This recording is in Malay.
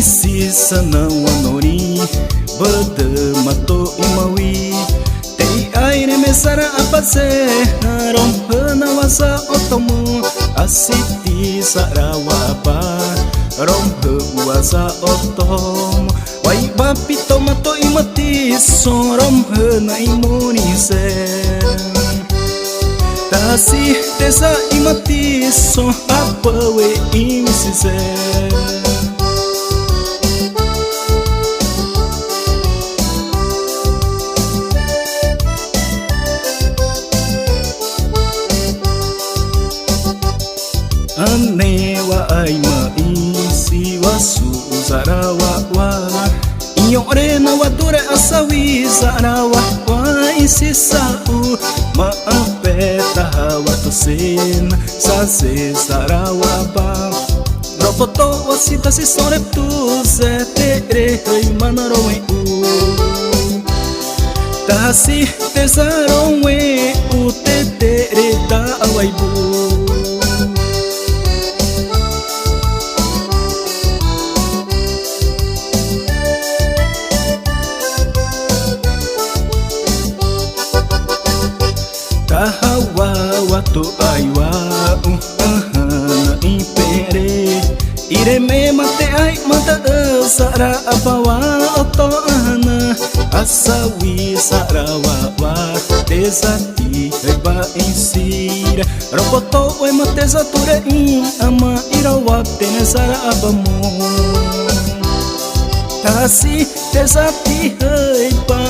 sisa não anori bada mato imawi tei aire mesara apase rompana wasa otomo asiti sarawapa rompe wasa otomo wai bapi tomato imati sorom na imunise tasi tesa imati so apawe imisise anewa aima isi wasu zarawa wa inyore na wadure asawi zarawa wa isi sau maapeta hawa tosena sase zarawa ba roboto wasita si sore tu zetere hei manarowe u tasi tesarowe u tetere da awaibu hawa watu aiwa na impere ireme mate ai mata sara abawa otoana asawi sarawa wa desati heba insira roboto e mate sature ama irawa tene sara abamu tasi desati heba